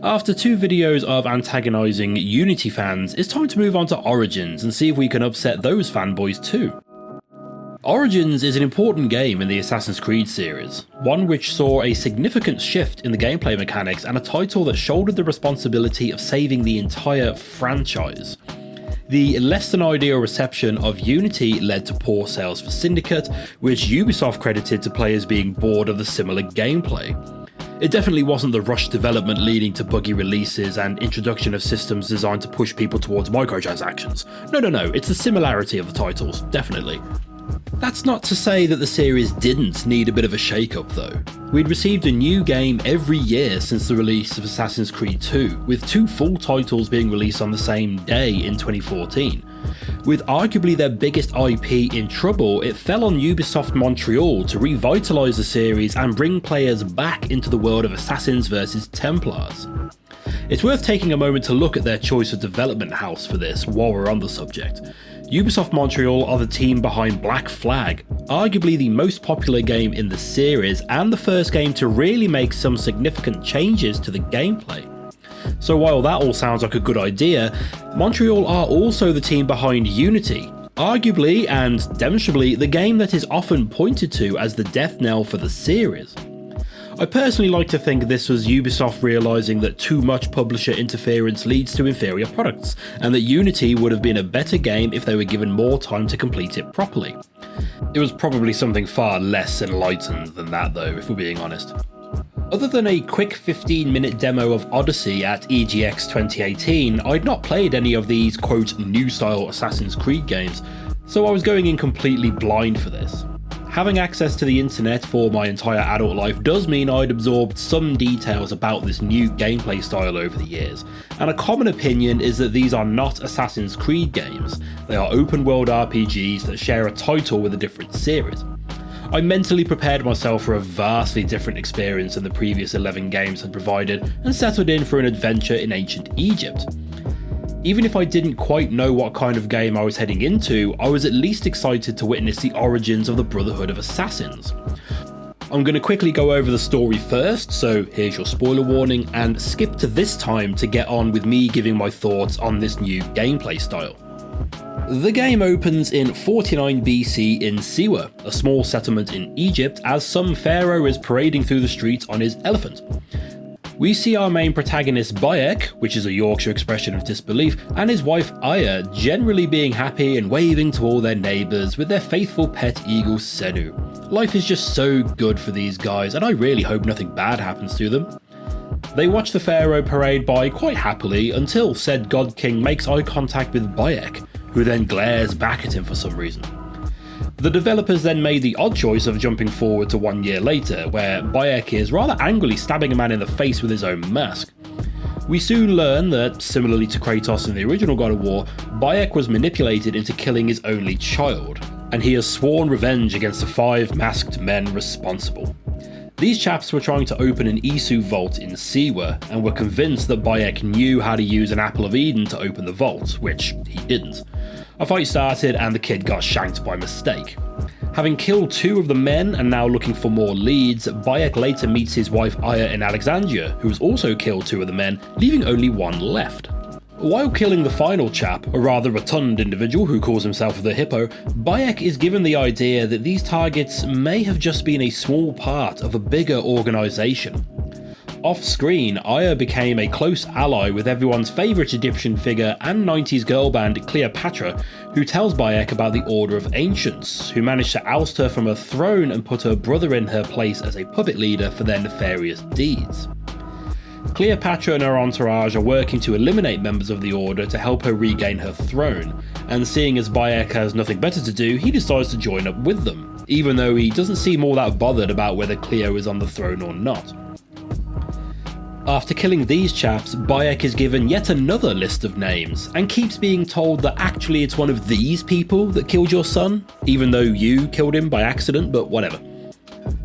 After 2 videos of antagonising Unity fans, it's time to move on to Origins and see if we can upset those fanboys too. Origins is an important game in the Assassin's Creed series, one which saw a significant shift in the gameplay mechanics and a title that shouldered the responsibility of saving the entire franchise. The less than ideal reception of Unity led to poor sales for Syndicate, which Ubisoft credited to players being bored of the similar gameplay. It definitely wasn't the rushed development leading to buggy releases and introduction of systems designed to push people towards microtransactions. No, it's the similarity of the titles, definitely. That's not to say that the series didn't need a bit of a shake-up though. We'd received a new game every year since the release of Assassin's Creed 2, with 2 full titles being released on the same day in 2014. With arguably their biggest IP in trouble, it fell on Ubisoft Montreal to revitalise the series and bring players back into the world of Assassins vs Templars. It's worth taking a moment to look at their choice of development house for this while we're on the subject. Ubisoft Montreal are the team behind Black Flag, arguably the most popular game in the series and the first game to really make some significant changes to the gameplay. So while that all sounds like a good idea, Montreal are also the team behind Unity, arguably and demonstrably the game that is often pointed to as the death knell for the series. I personally like to think this was Ubisoft realising that too much publisher interference leads to inferior products, and that Unity would have been a better game if they were given more time to complete it properly. It was probably something far less enlightened than that though, if we're being honest. Other than a quick 15-minute demo of Odyssey at EGX 2018, I'd not played any of these quote new style Assassin's Creed games, so I was going in completely blind for this. Having access to the internet for my entire adult life does mean I'd absorbed some details about this new gameplay style over the years, and a common opinion is that these are not Assassin's Creed games, they are open world RPGs that share a title with a different series. I mentally prepared myself for a vastly different experience than the previous 11 games had provided and settled in for an adventure in ancient Egypt. Even if I didn't quite know what kind of game I was heading into, I was at least excited to witness the origins of the Brotherhood of Assassins. I'm going to quickly go over the story first, so here's your spoiler warning, and skip to this time to get on with me giving my thoughts on this new gameplay style. The game opens in 49 BC in Siwa, a small settlement in Egypt, as some pharaoh is parading through the streets on his elephant. We see our main protagonist Bayek, which is a Yorkshire expression of disbelief, and his wife Aya generally being happy and waving to all their neighbours with their faithful pet eagle Senu. Life is just so good for these guys, and I really hope nothing bad happens to them. They watch the pharaoh parade by quite happily until said god king makes eye contact with Bayek, who then glares back at him for some reason. The developers then made the odd choice of jumping forward to 1 year later, where Bayek is rather angrily stabbing a man in the face with his own mask. We soon learn that, similarly to Kratos in the original God of War, Bayek was manipulated into killing his only child, and he has sworn revenge against the 5 masked men responsible. These chaps were trying to open an Isu vault in Siwa, and were convinced that Bayek knew how to use an Apple of Eden to open the vault, which he didn't. A fight started and the kid got shanked by mistake. Having killed 2 of the men and now looking for more leads, Bayek later meets his wife Aya in Alexandria, who has also killed 2 of the men, leaving only 1 left. While killing the final chap, a rather rotund individual who calls himself the Hippo, Bayek is given the idea that these targets may have just been a small part of a bigger organisation. Off-screen, Aya became a close ally with everyone's favourite Egyptian figure and 90s girl band Cleopatra, who tells Bayek about the Order of Ancients, who managed to oust her from her throne and put her brother in her place as a puppet leader for their nefarious deeds. Cleopatra and her entourage are working to eliminate members of the Order to help her regain her throne, and seeing as Bayek has nothing better to do, he decides to join up with them, even though he doesn't seem all that bothered about whether Cleo is on the throne or not. After killing these chaps, Bayek is given yet another list of names, and keeps being told that actually it's one of these people that killed your son, even though you killed him by accident, but whatever.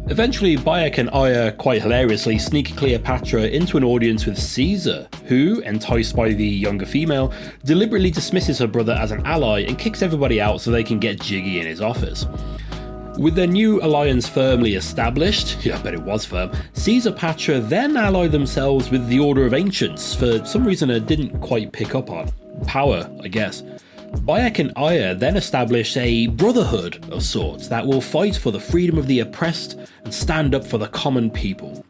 Eventually, Bayek and Aya quite hilariously sneak Cleopatra into an audience with Caesar, who, enticed by the younger female, deliberately dismisses her brother as an ally and kicks everybody out so they can get jiggy in his office. With their new alliance firmly established, yeah, I bet it was firm, Caesar Patra then allied themselves with the Order of Ancients, for some reason I didn't quite pick up on. Power, I guess. Bayek and Aya then established a brotherhood of sorts that will fight for the freedom of the oppressed and stand up for the common people.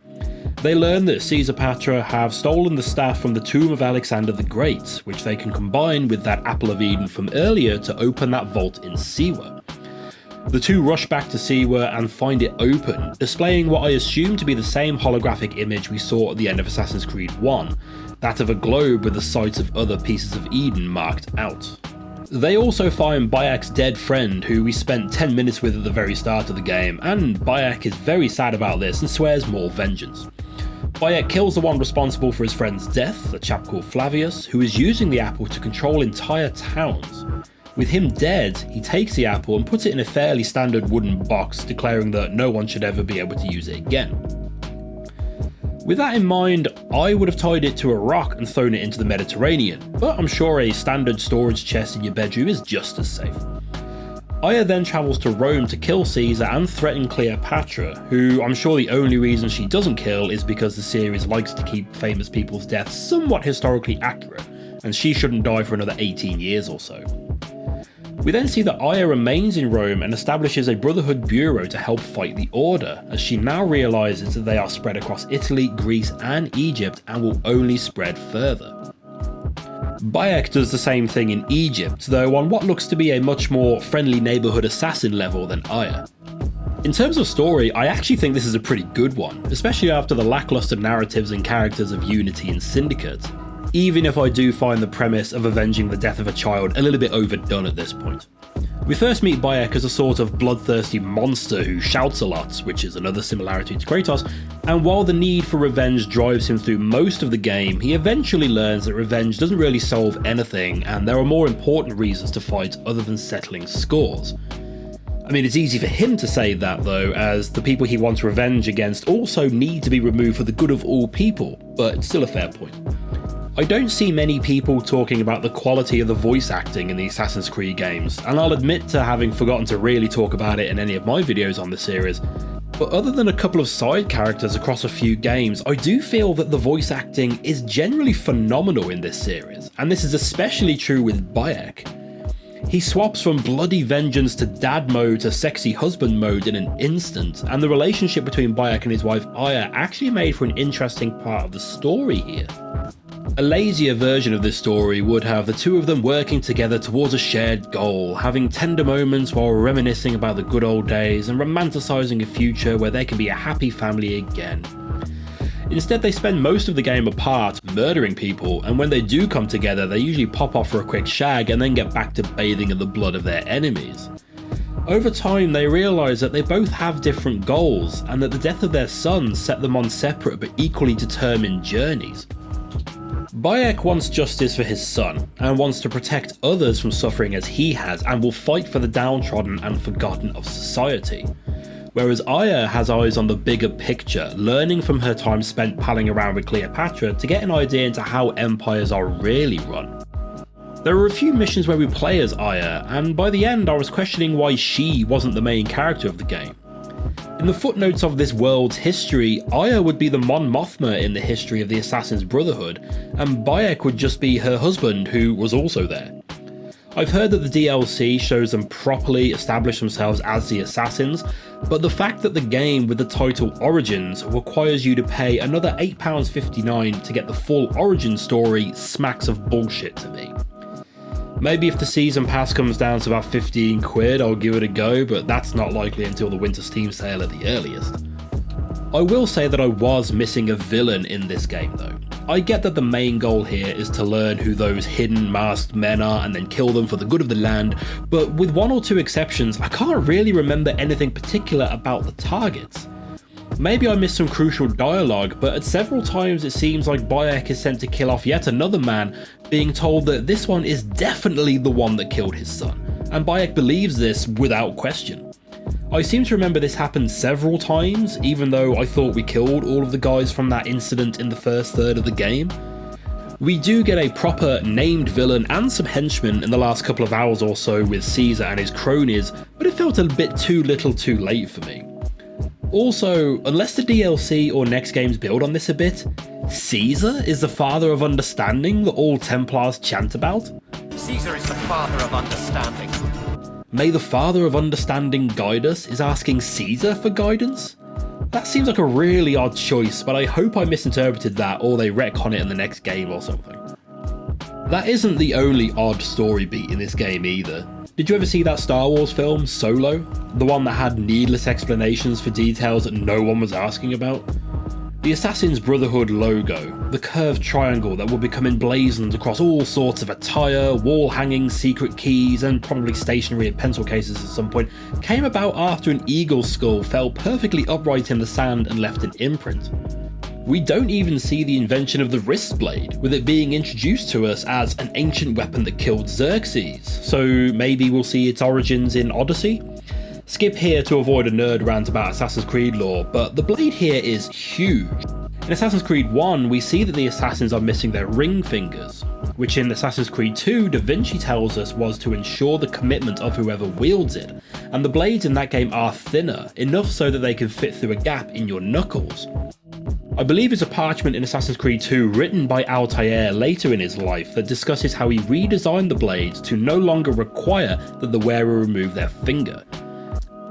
They learn that Caesar Patra have stolen the staff from the tomb of Alexander the Great, which they can combine with that Apple of Eden from earlier to open that vault in Siwa. The two rush back to Siwa and find it open, displaying what I assume to be the same holographic image we saw at the end of Assassin's Creed 1, that of a globe with the sites of other pieces of Eden marked out. They also find Bayek's dead friend, who we spent 10 minutes with at the very start of the game, and Bayek is very sad about this and swears more vengeance. Bayek kills the one responsible for his friend's death, a chap called Flavius, who is using the apple to control entire towns. With him dead, he takes the apple and puts it in a fairly standard wooden box, declaring that no one should ever be able to use it again. With that in mind, I would have tied it to a rock and thrown it into the Mediterranean, but I'm sure a standard storage chest in your bedroom is just as safe. Aya then travels to Rome to kill Caesar and threaten Cleopatra, who I'm sure the only reason she doesn't kill is because the series likes to keep famous people's deaths somewhat historically accurate, and she shouldn't die for another 18 years or so. We then see that Aya remains in Rome and establishes a Brotherhood bureau to help fight the Order, as she now realises that they are spread across Italy, Greece and Egypt and will only spread further. Bayek does the same thing in Egypt, though on what looks to be a much more friendly neighbourhood assassin level than Aya. In terms of story, I actually think this is a pretty good one, especially after the lacklustre narratives and characters of Unity and Syndicate, even if I do find the premise of avenging the death of a child a little bit overdone at this point. We first meet Bayek as a sort of bloodthirsty monster who shouts a lot, which is another similarity to Kratos, and while the need for revenge drives him through most of the game, he eventually learns that revenge doesn't really solve anything, and there are more important reasons to fight other than settling scores. I mean, it's easy for him to say that though, as the people he wants revenge against also need to be removed for the good of all people, but it's still a fair point. I don't see many people talking about the quality of the voice acting in the Assassin's Creed games, and I'll admit to having forgotten to really talk about it in any of my videos on the series, but other than a couple of side characters across a few games, I do feel that the voice acting is generally phenomenal in this series, and this is especially true with Bayek. He swaps from bloody vengeance to dad mode to sexy husband mode in an instant, and the relationship between Bayek and his wife Aya actually made for an interesting part of the story here. A lazier version of this story would have the two of them working together towards a shared goal, having tender moments while reminiscing about the good old days and romanticising a future where they can be a happy family again. Instead, they spend most of the game apart, murdering people, and when they do come together, they usually pop off for a quick shag and then get back to bathing in the blood of their enemies. Over time, they realise that they both have different goals, and that the death of their son set them on separate but equally determined journeys. Bayek wants justice for his son, and wants to protect others from suffering as he has, and will fight for the downtrodden and forgotten of society. Whereas Aya has eyes on the bigger picture, learning from her time spent palling around with Cleopatra to get an idea into how empires are really run. There are a few missions where we play as Aya, and by the end I was questioning why she wasn't the main character of the game. In the footnotes of this world's history, Aya would be the Mon Mothma in the history of the Assassin's Brotherhood, and Bayek would just be her husband, who was also there. I've heard that the DLC shows them properly establish themselves as the Assassins, but the fact that the game with the title Origins requires you to pay another £8.59 to get the full origin story smacks of bullshit to me. Maybe if the season pass comes down to about 15 quid, I'll give it a go, but that's not likely until the winter Steam sale at the earliest. I will say that I was missing a villain in this game though. I get that the main goal here is to learn who those hidden masked men are and then kill them for the good of the land, but with one or two exceptions, I can't really remember anything particular about the targets. Maybe I missed some crucial dialogue, but at several times it seems like Bayek is sent to kill off yet another man, being told that this one is definitely the one that killed his son, and Bayek believes this without question. I seem to remember this happened several times, even though I thought we killed all of the guys from that incident in the first third of the game. We do get a proper named villain and some henchmen in the last couple of hours or so with Caesar and his cronies, but but it felt a bit too little too late for me. Also, unless the DLC or next games build on this a bit, Caesar is the father of understanding that all Templars chant about? Caesar is the father of understanding. May the father of understanding guide us is asking Caesar for guidance? That seems like a really odd choice, but I hope I misinterpreted that or they retcon it in the next game or something. That isn't the only odd story beat in this game either. Did you ever see that Star Wars film, Solo? The one that had needless explanations for details that no one was asking about? The Assassin Brotherhood logo, the curved triangle that would become emblazoned across all sorts of attire, wall hangings, secret keys, and probably stationery and pencil cases at some point, came about after an eagle skull fell perfectly upright in the sand and left an imprint. We don't even see the invention of the wrist blade, with it being introduced to us as an ancient weapon that killed Xerxes, so maybe we'll see its origins in Odyssey? Skip here to avoid a nerd rant about Assassin's Creed lore, but the blade here is huge. In Assassin's Creed 1, we see that the assassins are missing their ring fingers, which in Assassin's Creed 2, Da Vinci tells us was to ensure the commitment of whoever wields it, and the blades in that game are thinner, enough so that they can fit through a gap in your knuckles. I believe it's a parchment in Assassin's Creed 2 written by Altair later in his life that discusses how he redesigned the blades to no longer require that the wearer remove their finger,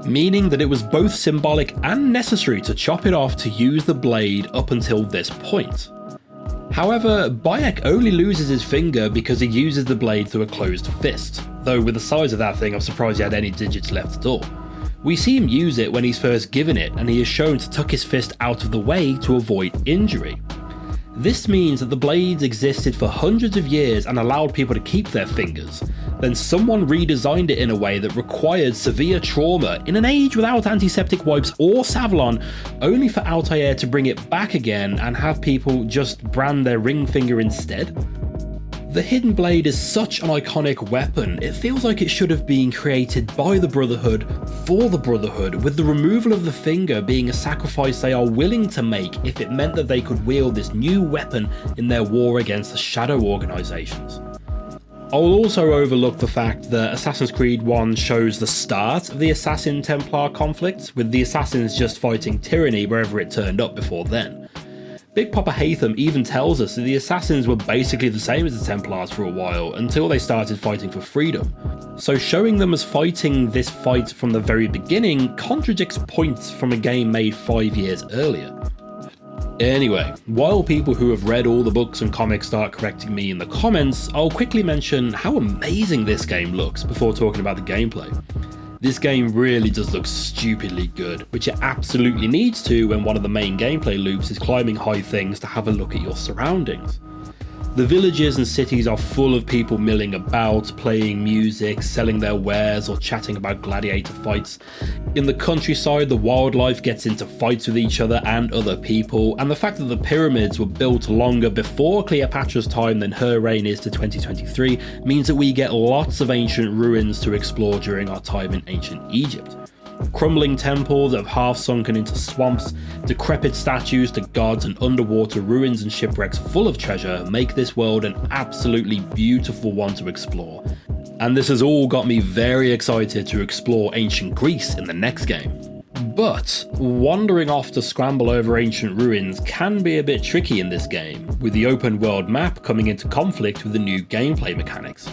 meaning that it was both symbolic and necessary to chop it off to use the blade up until this point. However, Bayek only loses his finger because he uses the blade through a closed fist, though with the size of that thing I'm surprised he had any digits left at all. We see him use it when he's first given it, and he is shown to tuck his fist out of the way to avoid injury. This means that the blades existed for hundreds of years and allowed people to keep their fingers. Then someone redesigned it in a way that required severe trauma in an age without antiseptic wipes or Savlon, only for Altair to bring it back again and have people just brand their ring finger instead. The hidden blade is such an iconic weapon, it feels like it should have been created by the Brotherhood for the Brotherhood, with the removal of the finger being a sacrifice they are willing to make if it meant that they could wield this new weapon in their war against the shadow organisations. I will also overlook the fact that Assassin's Creed 1 shows the start of the Assassin-Templar conflict, with the Assassins just fighting tyranny wherever it turned up before then. Big Papa Haytham even tells us that the Assassins were basically the same as the Templars for a while, until they started fighting for freedom. So showing them as fighting this fight from the very beginning contradicts points from a game made 5 years earlier. Anyway, while people who have read all the books and comics start correcting me in the comments, I'll quickly mention how amazing this game looks before talking about the gameplay. This game really does look stupidly good, which it absolutely needs to when one of the main gameplay loops is climbing high things to have a look at your surroundings. The villages and cities are full of people milling about, playing music, selling their wares, or chatting about gladiator fights. In the countryside, the wildlife gets into fights with each other and other people, and the fact that the pyramids were built longer before Cleopatra's time than her reign is to 2023 means that we get lots of ancient ruins to explore during our time in ancient Egypt. Crumbling temples that have half sunken into swamps, decrepit statues to gods, and underwater ruins and shipwrecks full of treasure make this world an absolutely beautiful one to explore. And this has all got me very excited to explore ancient Greece in the next game. But wandering off to scramble over ancient ruins can be a bit tricky in this game, with the open world map coming into conflict with the new gameplay mechanics.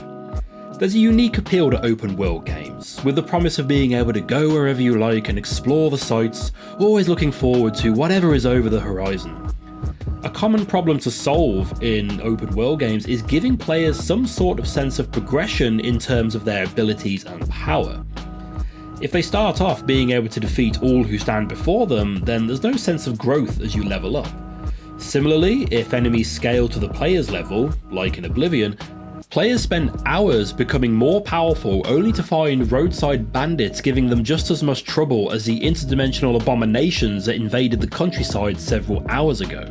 There's a unique appeal to open world games, with the promise of being able to go wherever you like and explore the sights, always looking forward to whatever is over the horizon. A common problem to solve in open world games is giving players some sort of sense of progression in terms of their abilities and power. If they start off being able to defeat all who stand before them, then there's no sense of growth as you level up. Similarly, if enemies scale to the player's level, like in Oblivion, players spend hours becoming more powerful only to find roadside bandits giving them just as much trouble as the interdimensional abominations that invaded the countryside several hours ago.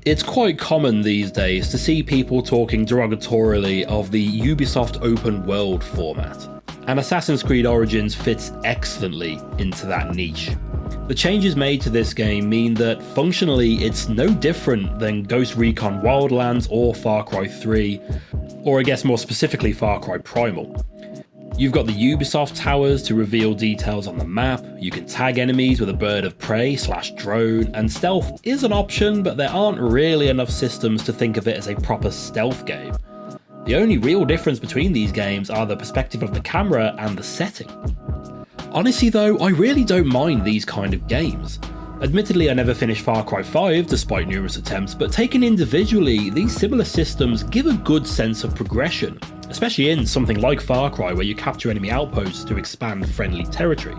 It's quite common these days to see people talking derogatorily of the Ubisoft open world format, and Assassin's Creed Origins fits excellently into that niche. The changes made to this game mean that functionally it's no different than Ghost Recon Wildlands or Far Cry 3, or I guess more specifically Far Cry Primal. You've got the Ubisoft towers to reveal details on the map, you can tag enemies with a bird of prey / drone, and stealth is an option, but there aren't really enough systems to think of it as a proper stealth game. The only real difference between these games are the perspective of the camera and the setting. Honestly though, I really don't mind these kind of games. Admittedly, I never finished Far Cry 5 despite numerous attempts, but taken individually, these similar systems give a good sense of progression, especially in something like Far Cry where you capture enemy outposts to expand friendly territory.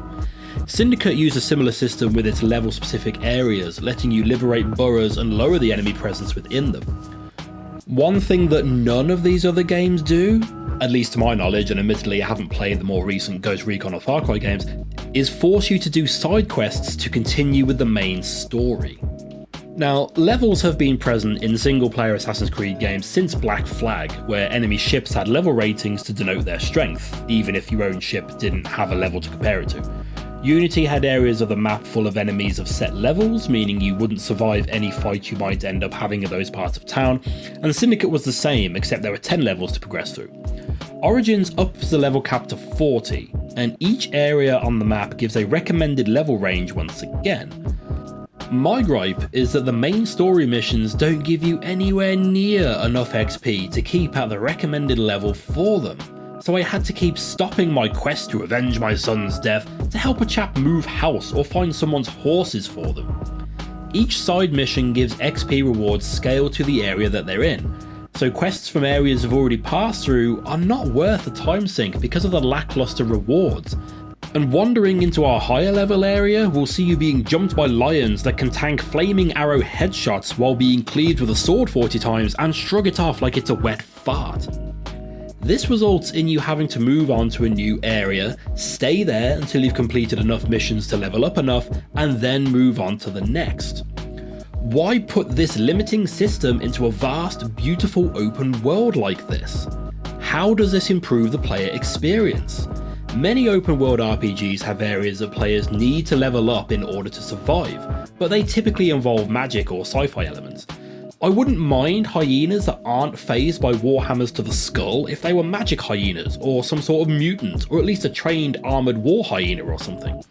Syndicate used a similar system with its level-specific areas, letting you liberate boroughs and lower the enemy presence within them. One thing that none of these other games do, at least to my knowledge, and admittedly I haven't played the more recent Ghost Recon or Far Cry games, is force you to do side quests to continue with the main story. Now, levels have been present in single-player Assassin's Creed games since Black Flag, where enemy ships had level ratings to denote their strength, even if your own ship didn't have a level to compare it to. Unity had areas of the map full of enemies of set levels, meaning you wouldn't survive any fight you might end up having in those parts of town, and Syndicate was the same, except there were 10 levels to progress through. Origins ups the level cap to 40, and each area on the map gives a recommended level range once again. My gripe is that the main story missions don't give you anywhere near enough XP to keep at the recommended level for them, so I had to keep stopping my quest to avenge my son's death to help a chap move house or find someone's horses for them. Each side mission gives XP rewards scaled to the area that they're in, so quests from areas I've already passed through are not worth the time sink because of the lackluster rewards. And wandering into our higher level area will see you being jumped by lions that can tank flaming arrow headshots while being cleaved with a sword 40 times and shrug it off like it's a wet fart. This results in you having to move on to a new area, stay there until you've completed enough missions to level up enough, and then move on to the next. Why put this limiting system into a vast, beautiful open world like this? How does this improve the player experience? Many open world RPGs have areas that players need to level up in order to survive, but they typically involve magic or sci-fi elements. I wouldn't mind hyenas that aren't phased by warhammers to the skull if they were magic hyenas, or some sort of mutant, or at least a trained armoured war hyena or something.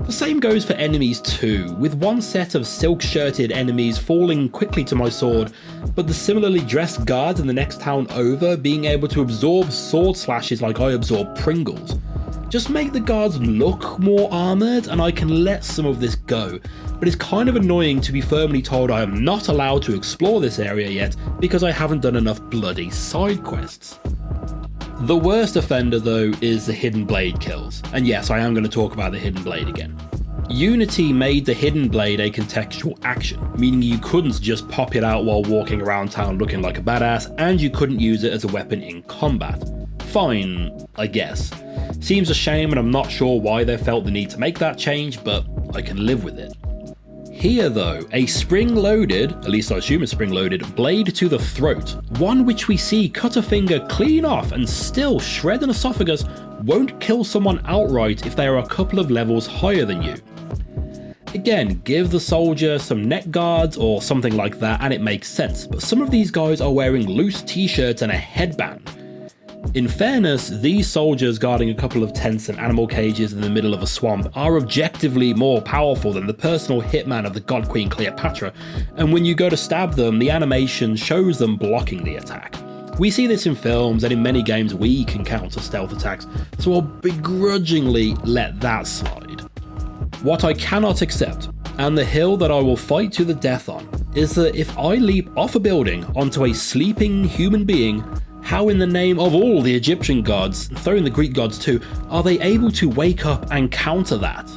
The same goes for enemies too, with one set of silk-shirted enemies falling quickly to my sword, but the similarly dressed guards in the next town over being able to absorb sword slashes like I absorb Pringles. Just make the guards look more armoured and I can let some of this go, but it's kind of annoying to be firmly told I am not allowed to explore this area yet because I haven't done enough bloody side quests. The worst offender though is the Hidden Blade kills, and yes, I am going to talk about the Hidden Blade again. Unity made the Hidden Blade a contextual action, meaning you couldn't just pop it out while walking around town looking like a badass, and you couldn't use it as a weapon in combat. Fine, I guess. Seems a shame and I'm not sure why they felt the need to make that change, but I can live with it. Here though, a spring-loaded, at least I assume it's spring-loaded, blade to the throat, one which we see cut a finger clean off and still shred an esophagus, won't kill someone outright if they are a couple of levels higher than you. Again, give the soldier some neck guards or something like that and it makes sense, but some of these guys are wearing loose t-shirts and a headband. In fairness, these soldiers guarding a couple of tents and animal cages in the middle of a swamp are objectively more powerful than the personal hitman of the God Queen Cleopatra, and when you go to stab them, the animation shows them blocking the attack. We see this in films, and in many games we can counter stealth attacks, so I'll begrudgingly let that slide. What I cannot accept, and the hill that I will fight to the death on, is that if I leap off a building onto a sleeping human being, how in the name of all the Egyptian gods, throw in the Greek gods too, are they able to wake up and counter that?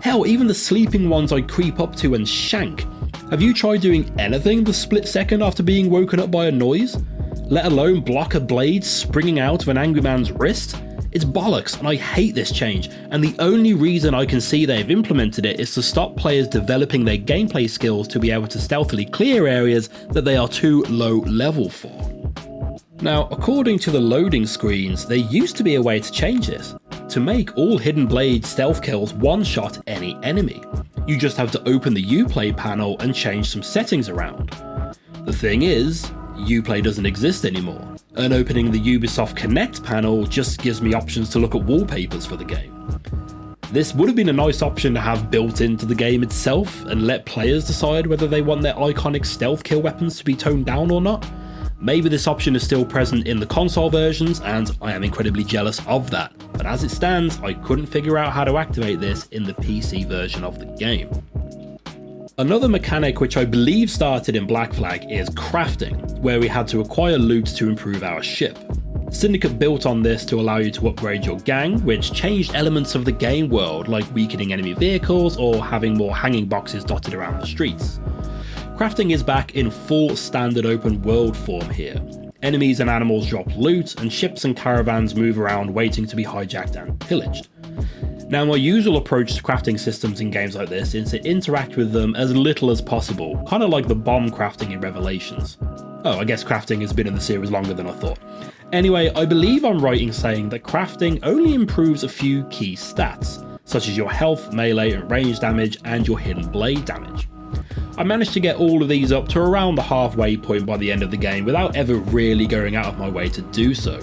Hell, even the sleeping ones I creep up to and shank. Have you tried doing anything the split second after being woken up by a noise? Let alone block a blade springing out of an angry man's wrist? It's bollocks and I hate this change, and the only reason I can see they've implemented it is to stop players developing their gameplay skills to be able to stealthily clear areas that they are too low level for. Now, according to the loading screens, there used to be a way to change this, to make all Hidden Blade stealth kills one-shot any enemy. You just have to open the Uplay panel and change some settings around. The thing is, Uplay doesn't exist anymore, and opening the Ubisoft Connect panel just gives me options to look at wallpapers for the game. This would have been a nice option to have built into the game itself and let players decide whether they want their iconic stealth kill weapons to be toned down or not. Maybe this option is still present in the console versions, and I am incredibly jealous of that, but as it stands, I couldn't figure out how to activate this in the PC version of the game. Another mechanic which I believe started in Black Flag is crafting, where we had to acquire loot to improve our ship. Syndicate built on this to allow you to upgrade your gang, which changed elements of the game world like weakening enemy vehicles or having more hanging boxes dotted around the streets. Crafting is back in full standard open world form here. Enemies and animals drop loot, and ships and caravans move around waiting to be hijacked and pillaged. Now, my usual approach to crafting systems in games like this is to interact with them as little as possible, kind of like the bomb crafting in Revelations. Oh, I guess crafting has been in the series longer than I thought. Anyway, I believe I'm right in saying that crafting only improves a few key stats, such as your health, melee and range damage, and your hidden blade damage. I managed to get all of these up to around the halfway point by the end of the game without ever really going out of my way to do so.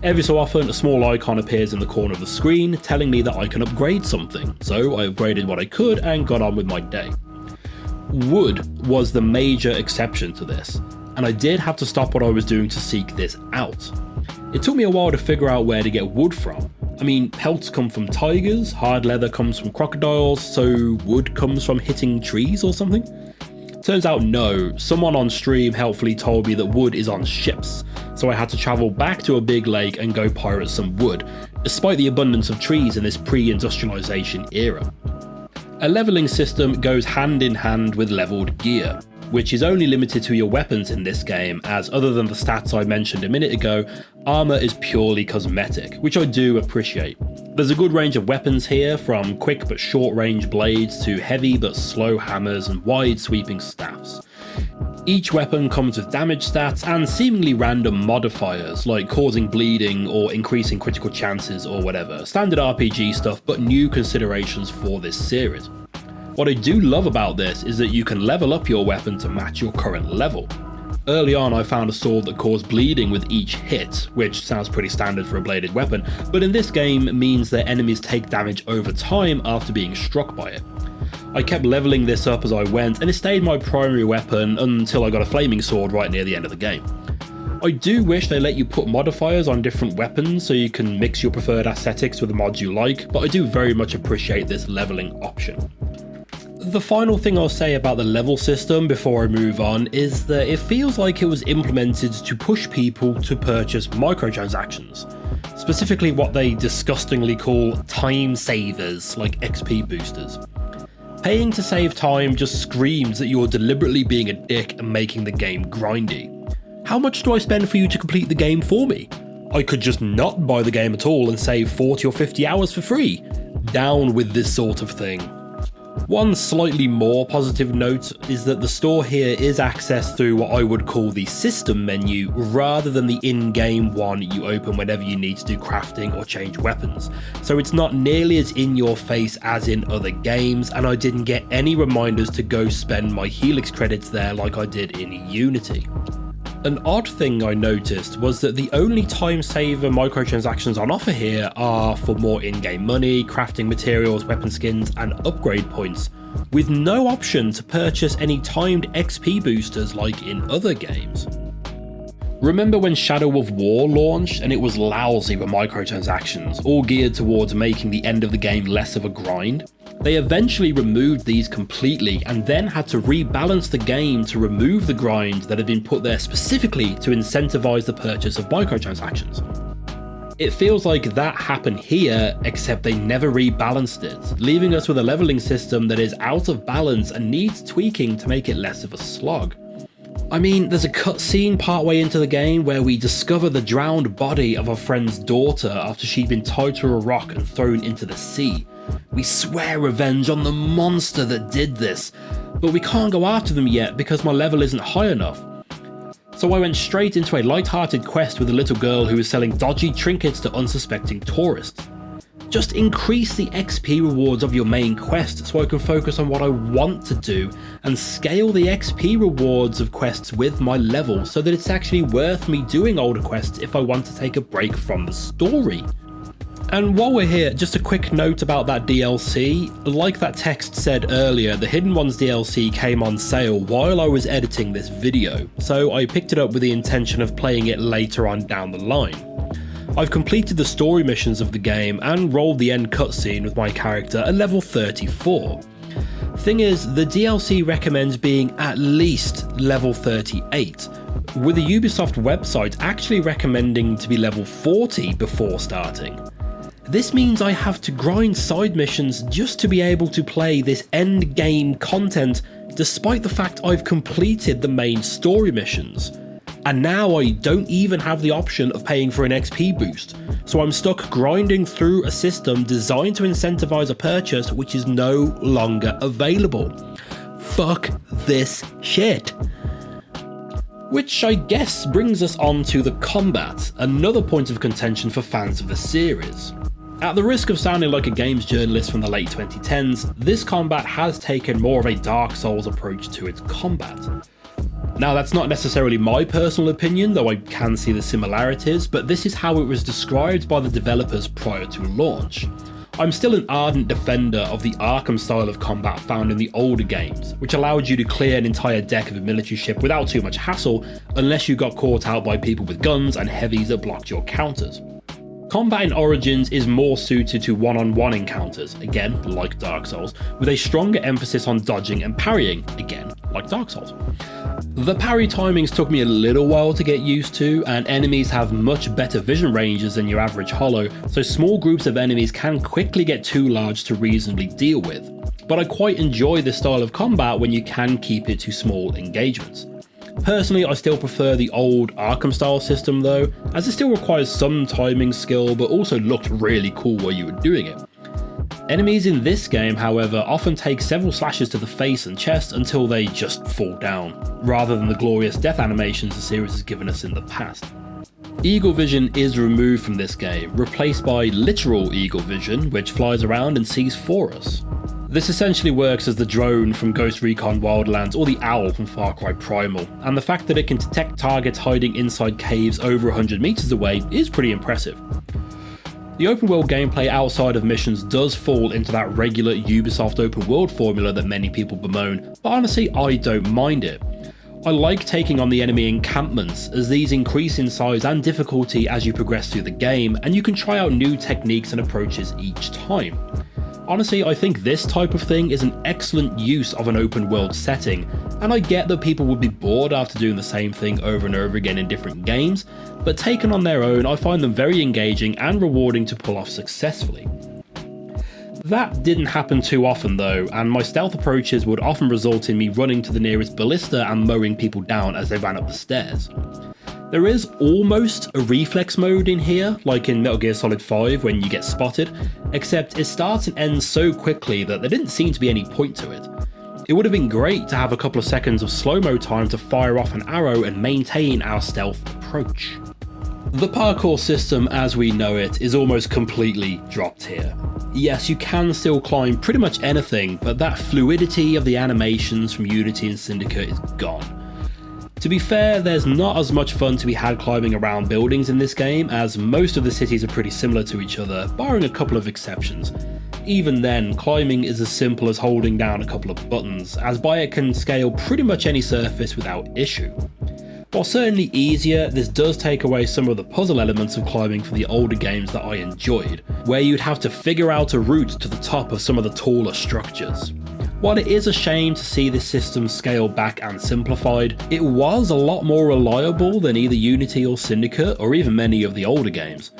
Every so often, a small icon appears in the corner of the screen telling me that I can upgrade something, so I upgraded what I could and got on with my day. Wood was the major exception to this, and I did have to stop what I was doing to seek this out. It took me a while to figure out where to get wood from. I mean, pelts come from tigers, hard leather comes from crocodiles, so wood comes from hitting trees or something? Turns out no, someone on stream helpfully told me that wood is on ships, so I had to travel back to a big lake and go pirate some wood, despite the abundance of trees in this pre-industrialization era. A leveling system goes hand in hand with leveled gear, which is only limited to your weapons in this game, as other than the stats I mentioned a minute ago, armor is purely cosmetic, which I do appreciate. There's a good range of weapons here, from quick but short range blades to heavy but slow hammers and wide sweeping staffs. Each weapon comes with damage stats and seemingly random modifiers like causing bleeding or increasing critical chances or whatever, standard RPG stuff but new considerations for this series. What I do love about this is that you can level up your weapon to match your current level. Early on I found a sword that caused bleeding with each hit, which sounds pretty standard for a bladed weapon, but in this game means that enemies take damage over time after being struck by it. I kept leveling this up as I went, and it stayed my primary weapon until I got a flaming sword right near the end of the game. I do wish they let you put modifiers on different weapons so you can mix your preferred aesthetics with the mods you like, but I do very much appreciate this leveling option. The final thing I'll say about the level system before I move on is that it feels like it was implemented to push people to purchase microtransactions, specifically what they disgustingly call time savers like XP boosters. Paying to save time just screams that you're deliberately being a dick and making the game grindy. How much do I spend for you to complete the game for me? I could just not buy the game at all and save 40 or 50 hours for free. Down with this sort of thing. One slightly more positive note is that the store here is accessed through what I would call the system menu rather than the in-game one you open whenever you need to do crafting or change weapons. So it's not nearly as in your face as in other games, and I didn't get any reminders to go spend my Helix credits there like I did in Unity. An odd thing I noticed was that the only time saver microtransactions on offer here are for more in-game money, crafting materials, weapon skins, and upgrade points, with no option to purchase any timed XP boosters like in other games. Remember when Shadow of War launched and it was lousy with microtransactions, all geared towards making the end of the game less of a grind? They eventually removed these completely and then had to rebalance the game to remove the grind that had been put there specifically to incentivize the purchase of microtransactions. It feels like that happened here, except they never rebalanced it, leaving us with a leveling system that is out of balance and needs tweaking to make it less of a slog. I mean, there's a cutscene partway into the game where we discover the drowned body of our friend's daughter after she'd been tied to a rock and thrown into the sea. We swear revenge on the monster that did this, but we can't go after them yet because my level isn't high enough. So I went straight into a light-hearted quest with a little girl who was selling dodgy trinkets to unsuspecting tourists. Just increase the XP rewards of your main quest so I can focus on what I want to do and scale the XP rewards of quests with my level so that it's actually worth me doing older quests if I want to take a break from the story. And while we're here, just a quick note about that DLC. Like that text said earlier, the Hidden Ones DLC came on sale while I was editing this video, so I picked it up with the intention of playing it later on down the line. I've completed the story missions of the game and rolled the end cutscene with my character at level 34. Thing is, the DLC recommends being at least level 38, with the Ubisoft website actually recommending to be level 40 before starting. This means I have to grind side missions just to be able to play this end game content despite the fact I've completed the main story missions. And now I don't even have the option of paying for an XP boost, so I'm stuck grinding through a system designed to incentivize a purchase which is no longer available. Fuck this shit. Which I guess brings us on to the combat, another point of contention for fans of the series. At the risk of sounding like a games journalist from the late 2010s, this combat has taken more of a Dark Souls approach to its combat. Now, that's not necessarily my personal opinion, though I can see the similarities, but this is how it was described by the developers prior to launch. I'm still an ardent defender of the Arkham style of combat found in the older games, which allowed you to clear an entire deck of a military ship without too much hassle, unless you got caught out by people with guns and heavies that blocked your counters. Combat in Origins is more suited to one-on-one encounters, again, like Dark Souls, with a stronger emphasis on dodging and parrying, again, like Dark Souls. The parry timings took me a little while to get used to, and enemies have much better vision ranges than your average Hollow, so small groups of enemies can quickly get too large to reasonably deal with. But I quite enjoy this style of combat when you can keep it to small engagements. Personally, I still prefer the old Arkham style system though, as it still requires some timing skill but also looked really cool while you were doing it. Enemies in this game, however, often take several slashes to the face and chest until they just fall down, rather than the glorious death animations the series has given us in the past. Eagle vision is removed from this game, replaced by literal eagle vision, which flies around and sees for us. This essentially works as the drone from Ghost Recon Wildlands or the owl from Far Cry Primal, and the fact that it can detect targets hiding inside caves over 100 meters away is pretty impressive. The open world gameplay outside of missions does fall into that regular Ubisoft open world formula that many people bemoan, but honestly I don't mind it. I like taking on the enemy encampments, as these increase in size and difficulty as you progress through the game, and you can try out new techniques and approaches each time. Honestly, I think this type of thing is an excellent use of an open world setting, and I get that people would be bored after doing the same thing over and over again in different games, but taken on their own I find them very engaging and rewarding to pull off successfully. That didn't happen too often though, and my stealth approaches would often result in me running to the nearest ballista and mowing people down as they ran up the stairs. There is almost a reflex mode in here, like in Metal Gear Solid 5 when you get spotted, except it starts and ends so quickly that there didn't seem to be any point to it. It would have been great to have a couple of seconds of slow-mo time to fire off an arrow and maintain our stealth approach. The parkour system as we know it is almost completely dropped here. Yes, you can still climb pretty much anything, but that fluidity of the animations from Unity and Syndicate is gone. To be fair, there's not as much fun to be had climbing around buildings in this game, as most of the cities are pretty similar to each other, barring a couple of exceptions. Even then, climbing is as simple as holding down a couple of buttons, as Bayek can scale pretty much any surface without issue. While certainly easier, this does take away some of the puzzle elements of climbing from the older games that I enjoyed, where you'd have to figure out a route to the top of some of the taller structures. While it is a shame to see this system scaled back and simplified, it was a lot more reliable than either Unity or Syndicate or even many of the older games.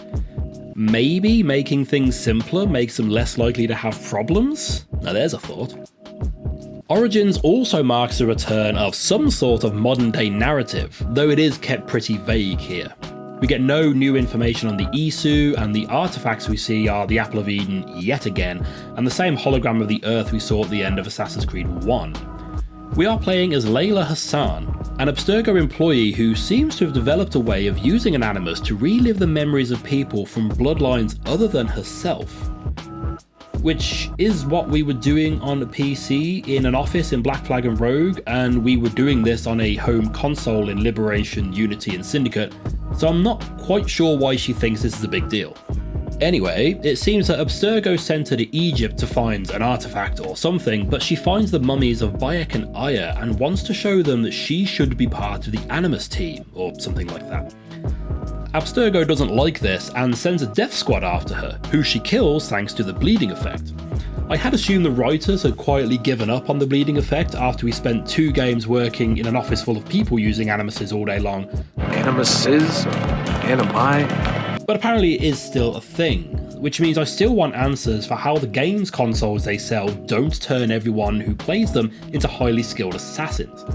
Maybe making things simpler makes them less likely to have problems? Now there's a thought. Origins also marks the return of some sort of modern day narrative, though it is kept pretty vague here. We get no new information on the Isu, and the artifacts we see are the Apple of Eden yet again, and the same hologram of the Earth we saw at the end of Assassin's Creed 1. We are playing as Layla Hassan, an Abstergo employee who seems to have developed a way of using an Animus to relive the memories of people from bloodlines other than herself. which is what we were doing on PC in an office in Black Flag and Rogue, and we were doing this on a home console in Liberation, Unity and Syndicate, so I'm not quite sure why she thinks this is a big deal. Anyway, it seems that Abstergo sent her to Egypt to find an artifact or something, but she finds the mummies of Bayek and Aya and wants to show them that she should be part of the Animus team, or something like that. Abstergo doesn't like this and sends a death squad after her, who she kills thanks to the bleeding effect. I had assumed the writers had quietly given up on the bleeding effect after we spent 2 games working in an office full of people using Animuses all day long. Animuses? Animi? But apparently it is still a thing, which means I still want answers for how the games consoles they sell don't turn everyone who plays them into highly skilled assassins.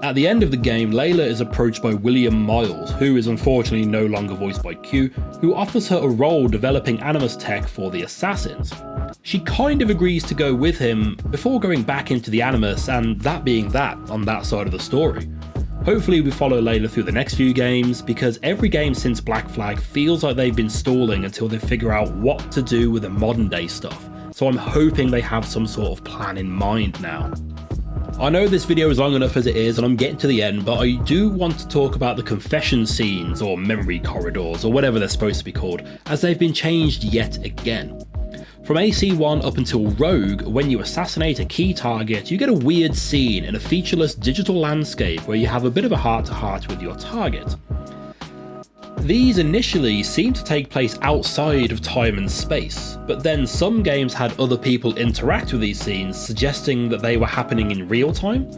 At the end of the game, Layla is approached by William Miles, who is unfortunately no longer voiced by Q, who offers her a role developing Animus tech for the assassins. She kind of agrees to go with him before going back into the Animus, and that being that on that side of the story. Hopefully we follow Layla through the next few games, because every game since Black Flag feels like they've been stalling until they figure out what to do with the modern day stuff, so I'm hoping they have some sort of plan in mind now. I know this video is long enough as it is and I'm getting to the end, but I do want to talk about the confession scenes or memory corridors or whatever they're supposed to be called, as they've been changed yet again. From AC1 up until Rogue, when you assassinate a key target, you get a weird scene in a featureless digital landscape where you have a bit of a heart-to-heart with your target. These initially seem to take place outside of time and space, but then some games had other people interact with these scenes, suggesting that they were happening in real time.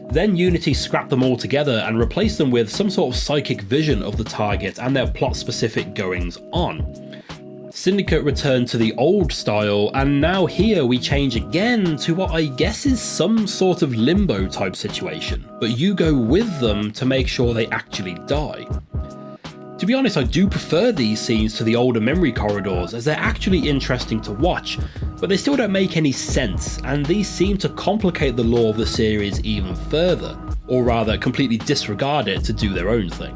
Then Unity scrapped them all together and replaced them with some sort of psychic vision of the target and their plot-specific goings-on. Syndicate returned to the old style, and now here we change again to what I guess is some sort of limbo type situation, but you go with them to make sure they actually die. To be honest, I do prefer these scenes to the older memory corridors, as they're actually interesting to watch, but they still don't make any sense, and these seem to complicate the lore of the series even further, or rather completely disregard it to do their own thing.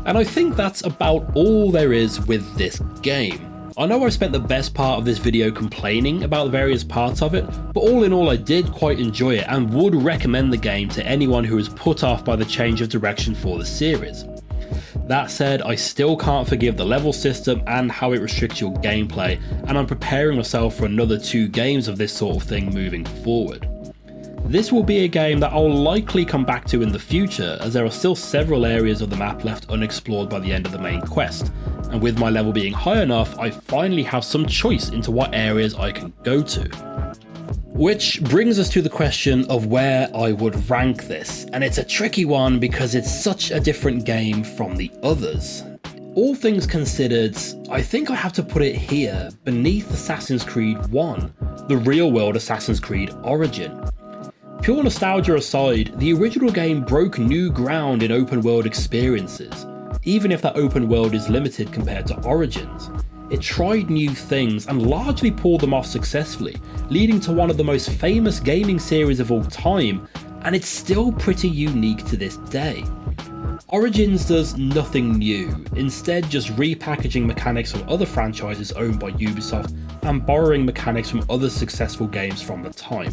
And I think that's about all there is with this game. I know I've spent the best part of this video complaining about the various parts of it, but all in all I did quite enjoy it and would recommend the game to anyone who is put off by the change of direction for the series. That said, I still can't forgive the level system and how it restricts your gameplay, and I'm preparing myself for another 2 games of this sort of thing moving forward. This will be a game that I'll likely come back to in the future, as there are still several areas of the map left unexplored by the end of the main quest, and with my level being high enough, I finally have some choice into what areas I can go to. Which brings us to the question of where I would rank this, and it's a tricky one because it's such a different game from the others. All things considered, I think I have to put it here, beneath Assassin's Creed 1, the real-world Assassin's Creed Origin. Pure nostalgia aside, the original game broke new ground in open-world experiences, even if that open world is limited compared to Origins. It tried new things and largely pulled them off successfully, leading to one of the most famous gaming series of all time, and it's still pretty unique to this day. Origins does nothing new, instead just repackaging mechanics from other franchises owned by Ubisoft and borrowing mechanics from other successful games from the time.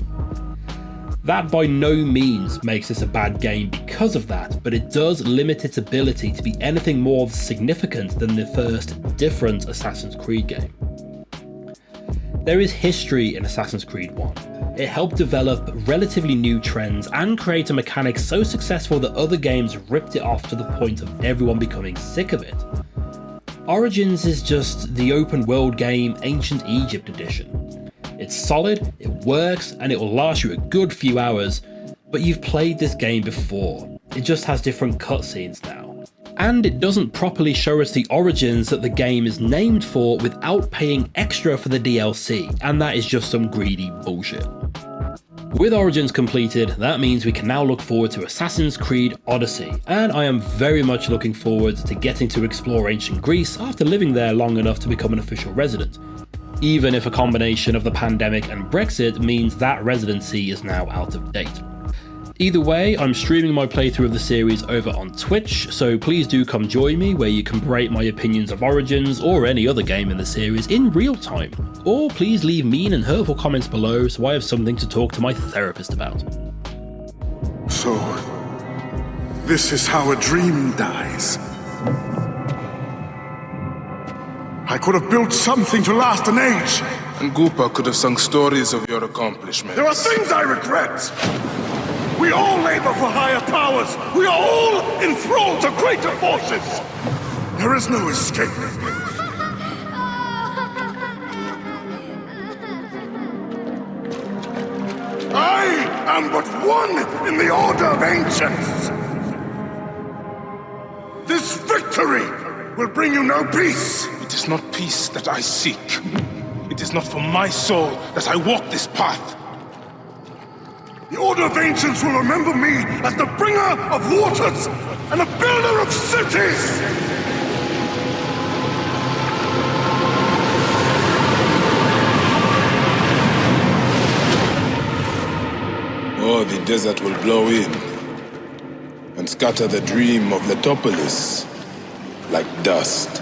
That by no means makes this a bad game because of that, but it does limit its ability to be anything more significant than the first different Assassin's Creed game. There is history in Assassin's Creed 1. It helped develop relatively new trends and create a mechanic so successful that other games ripped it off to the point of everyone becoming sick of it. Origins is just the open world game Ancient Egypt edition. It's solid, it works, and it will last you a good few hours, but you've played this game before. It just has different cutscenes now. And it doesn't properly show us the origins that the game is named for without paying extra for the DLC, and that is just some greedy bullshit. With Origins completed, that means we can now look forward to Assassin's Creed Odyssey, and I am very much looking forward to getting to explore ancient Greece after living there long enough to become an official resident. Even if a combination of the pandemic and Brexit means that residency is now out of date. Either way, I'm streaming my playthrough of the series over on Twitch, so please do come join me where you can berate my opinions of Origins or any other game in the series in real time. Or please leave mean and hurtful comments below so I have something to talk to my therapist about. So, this is how a dream dies. I could have built something to last an age. And Goopa could have sung stories of your accomplishments. There are things I regret. We all labor for higher powers. We are all enthralled to greater forces. There is no escape. I am but one in the Order of Ancients. This victory will bring you no peace. It is not peace that I seek. It is not for my soul that I walk this path. The Order of Ancients will remember me as the bringer of waters and the builder of cities! Or the desert will blow in and scatter the dream of Letopolis like dust.